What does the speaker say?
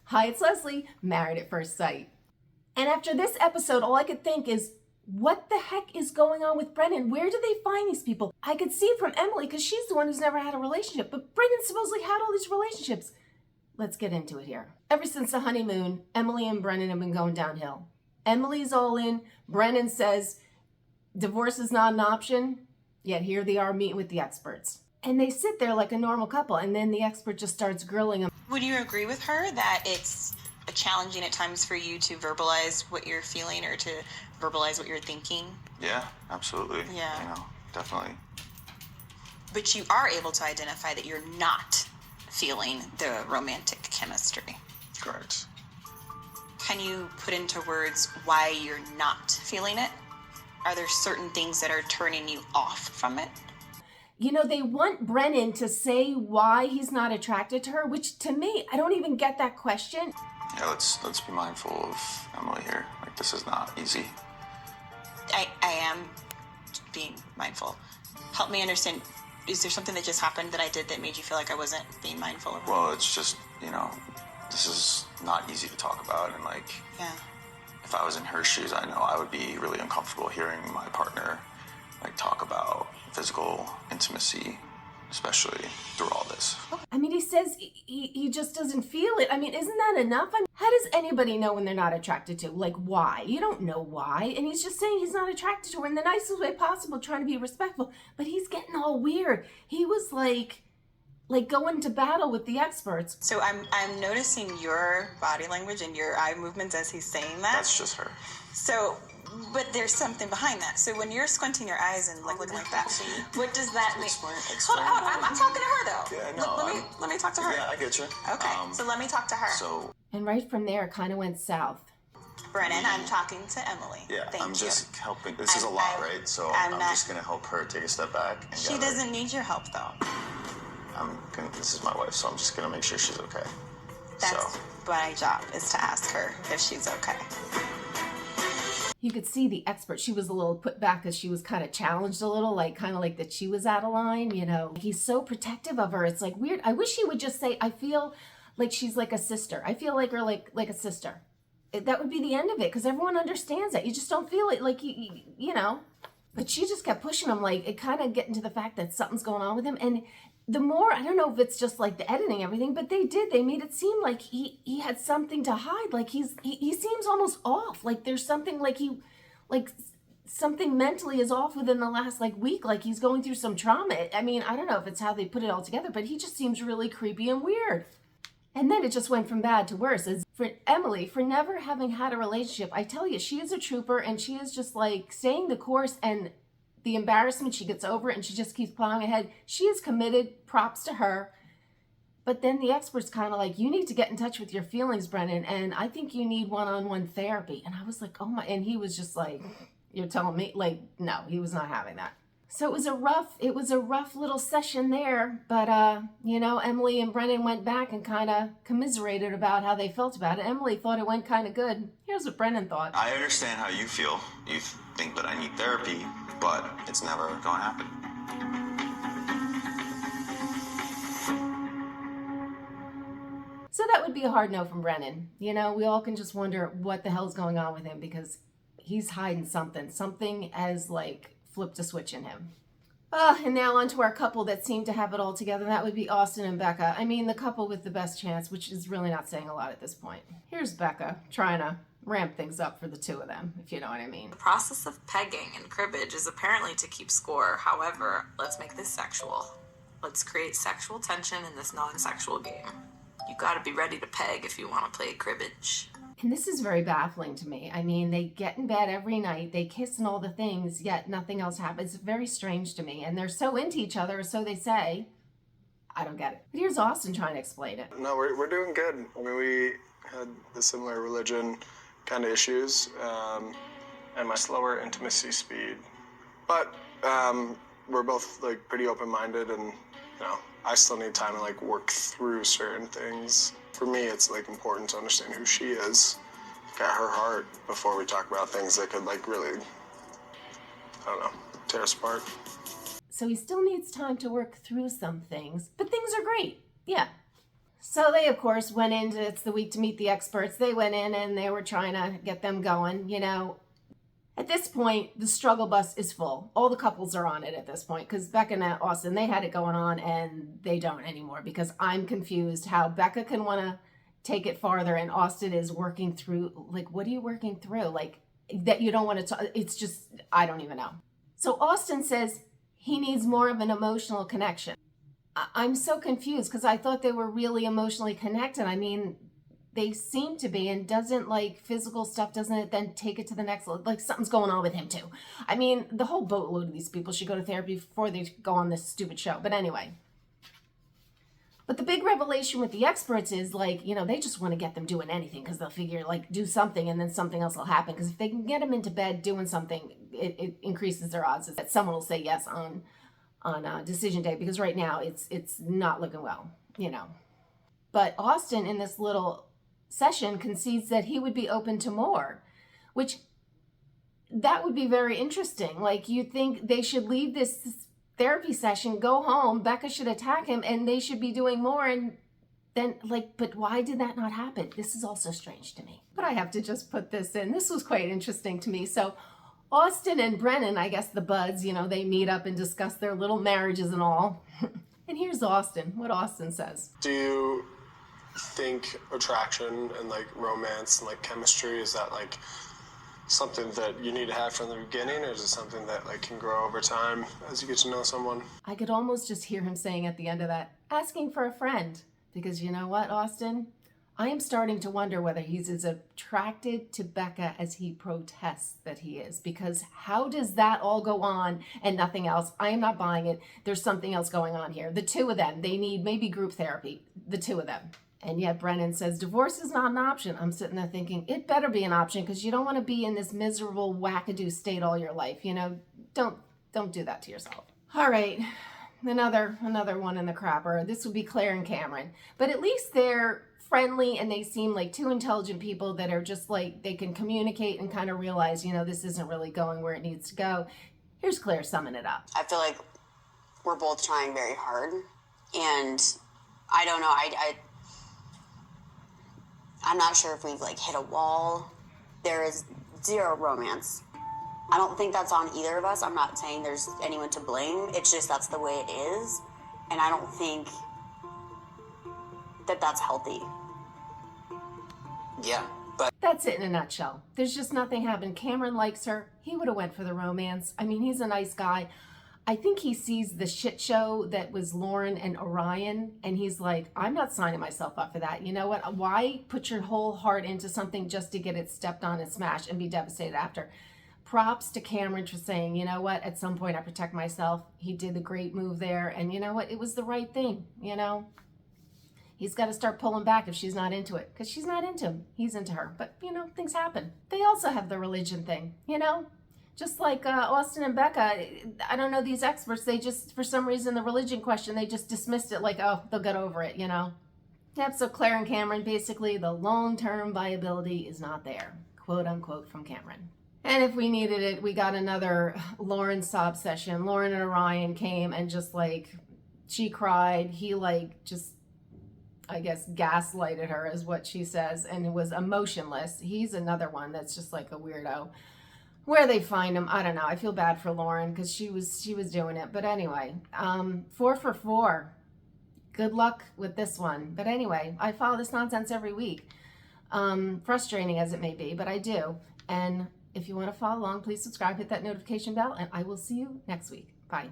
Hi, it's Leslie, Married at First Sight. And after this episode, all I could think is, what the heck is going on with Brennan? Where do they find these people? I could see it from Emily because she's the one who's never had a relationship, but Brennan supposedly had all these relationships. Let's get into it here. Ever since the honeymoon, Emily and Brennan have been going downhill. Emily's all in. Brennan says divorce is not an option, yet here they are meeting with the experts. And they sit there like a normal couple, and then the expert just starts grilling them. Would you agree with her that it's challenging at times for you to verbalize what you're feeling or to verbalize what you're thinking? Yeah, absolutely. Yeah. You know, definitely. But you are able to identify that you're not feeling the romantic chemistry. Correct. Can you put into words why you're not feeling it? Are there certain things that are turning you off from it? You know, they want Brennan to say why he's not attracted to her, which to me, I don't even get that question. Yeah, let's be mindful of Emily here. Like, this is not easy. I am being mindful. Help me understand, is there something that just happened that I did that made you feel like I wasn't being mindful of? Well, it's just, you know, this is not easy to talk about, and like, Yeah. if I was in her shoes, I know I would be really uncomfortable hearing my partner like talk about physical intimacy, especially through all this. I mean, he says he just doesn't feel it. I mean, isn't that enough? I mean, how does anybody know when they're not attracted to? Like, why? You don't know why. And he's just saying he's not attracted to her in the nicest way possible, trying to be respectful. But he's getting all weird. He was like going to battle with the experts. So I'm noticing your body language and your eye movements as he's saying that. That's just her. So, but there's something behind that. So when you're squinting your eyes and like looking like that, what does that mean? Hold on, I'm talking to her though. Yeah, no, let me talk to her. Yeah, I get you. Okay, so let me talk to her. So, And right from there, it kind of went south. Brennan, I'm talking to Emily. yeah, Thank I'm you. just helping. This is a lot, right? So I'm I'm not- just gonna help her take a step back. And She gather. doesn't need your help though. This is my wife, so I'm just gonna make sure she's okay. That's my job, is to ask her if she's okay. You could see the expert. She was a little put back because she was kind of challenged a little, like kind of like that she was out of line, you know. He's so protective of her. It's like weird. I wish he would just say, I feel like she's like a sister. I feel like her like a sister. That would be the end of it because everyone understands that. You just don't feel it like, you know. But she just kept pushing him, like it kind of getting to the fact that something's going on with him. And the more, I don't know if it's just like the editing, everything, but they made it seem like he had something to hide. Like he seems almost off. Like there's something like something mentally is off within the last like week. Like he's going through some trauma. I mean, I don't know if it's how they put it all together, but he just seems really creepy and weird. And then it just went from bad to worse. As for Emily, for never having had a relationship, I tell you, she is a trooper and she is just like staying the course, and the embarrassment, she gets over it and she just keeps plowing ahead. She is committed, props to her. But then the expert's kind of like, you need to get in touch with your feelings, Brennan, and I think you need one-on-one therapy. And I was like, oh my, and he was just like, you're telling me? Like, no, he was not having that. So it was a rough little session there, but you know, Emily and Brennan went back and kind of commiserated about how they felt about it. Emily thought it went kind of good. Here's what Brennan thought. I understand how you feel. You think that I need therapy, but it's never going to happen. So that would be a hard no from Brennan. You know, we all can just wonder what the hell's going on with him because he's hiding something. Something has like flipped a switch in him. And now on to our couple that seemed to have it all together. That would be Austin and Becca. I mean, the couple with the best chance, which is really not saying a lot at this point. Here's Becca trying to ramp things up for the two of them, if you know what I mean. The process of pegging and cribbage is apparently to keep score. However, let's make this sexual. Let's create sexual tension in this non-sexual game. You gotta be ready to peg if you want to play cribbage. And this is very baffling to me. I mean, they get in bed every night, they kiss and all the things, yet nothing else happens. It's very strange to me. And they're so into each other, so they say. I don't get it. But here's Austin trying to explain it. No, we're doing good. I mean, we had the similar religion kind of issues, and my slower intimacy speed. But we're both like pretty open-minded, and you know, I still need time to like work through certain things. For me, it's like important to understand who she is, get her heart before we talk about things that could like really, I don't know, tear us apart. So he still needs time to work through some things, but things are great. Yeah. So they, of course, went into, it's the week to meet the experts. They went in and they were trying to get them going, you know. At this point, the struggle bus is full. All the couples are on it at this point because Becca and Austin, they had it going on and they don't anymore because I'm confused how Becca can want to take it farther and Austin is working through, like, what are you working through? Like, that you don't want to talk. It's just, I don't even know. So Austin says he needs more of an emotional connection. I'm so confused because I thought they were really emotionally connected. I mean, they seem to be, and doesn't like physical stuff, doesn't it then take it to the next level? Like something's going on with him too. I mean, the whole boatload of these people should go to therapy before they go on this stupid show. But anyway. But the big revelation with the experts is like, you know, they just want to get them doing anything because they'll figure like do something and then something else will happen. Because if they can get them into bed doing something, it increases their odds that someone will say yes on decision day, because right now it's not looking well, you know. But Austin in this little session concedes that he would be open to more, which that would be very interesting. Like, you think they should leave this therapy session, go home, Becca should attack him, and they should be doing more, and then like, but why did that not happen? This is also strange to me. But I have to just put this in. This was quite interesting to me. So Austin and Brennan, I guess the buds, you know, they meet up and discuss their little marriages and all. And here's Austin, what Austin says. Do you think attraction and like romance and like chemistry, is that like something that you need to have from the beginning, or is it something that like can grow over time as you get to know someone? I could almost just hear him saying at the end of that, asking for a friend. Because you know what, Austin? I am starting to wonder whether he's as attracted to Becca as he protests that he is. Because how does that all go on and nothing else? I am not buying it. There's something else going on here. The two of them, they need maybe group therapy. The two of them. And yet Brennan says divorce is not an option. I'm sitting there thinking it better be an option, because you don't want to be in this miserable wackadoo state all your life. You know, don't do that to yourself. All right, another one in the crapper. This would be Claire and Cameron, but at least they're friendly and they seem like two intelligent people that are just like, they can communicate and kind of realize, you know, this isn't really going where it needs to go. Here's Claire summing it up. I feel like we're both trying very hard, and I don't know, I'm not sure if we've like hit a wall. There is zero romance. I don't think that's on either of us. I'm not saying there's anyone to blame. It's just that's the way it is. And I don't think that that's healthy. Yeah, but That's it in a nutshell. There's just nothing happened. Cameron likes her. He would have went for the romance. I mean, he's a nice guy. I think he sees the shit show that was Lauren and Orion, and he's like, I'm not signing myself up for that. You know what? Why put your whole heart into something just to get it stepped on and smashed and be devastated after? Props to Cameron for saying, you know what? At some point, I protect myself. He did a great move there, and you know what? It was the right thing, you know? He's got to start pulling back if she's not into it, because she's not into him. He's into her. But, you know, things happen. They also have the religion thing, you know? Just like Austin and Becca, I don't know, these experts, they just, for some reason, the religion question, they just dismissed it like, oh, they'll get over it, you know? Yep, so Claire and Cameron, basically, the long-term viability is not there, quote unquote, from Cameron. And if we needed it, we got another Lauren sob session. Lauren and Orion came and just like, she cried. He like just, I guess, gaslighted her is what she says, and it was emotionless. He's another one that's just like a weirdo. Where they find him, I don't know. I feel bad for Lauren because she was doing it. But anyway, 4 for 4. Good luck with this one. But anyway, I follow this nonsense every week. Frustrating as it may be, but I do. And if you want to follow along, please subscribe, hit that notification bell, and I will see you next week. Bye.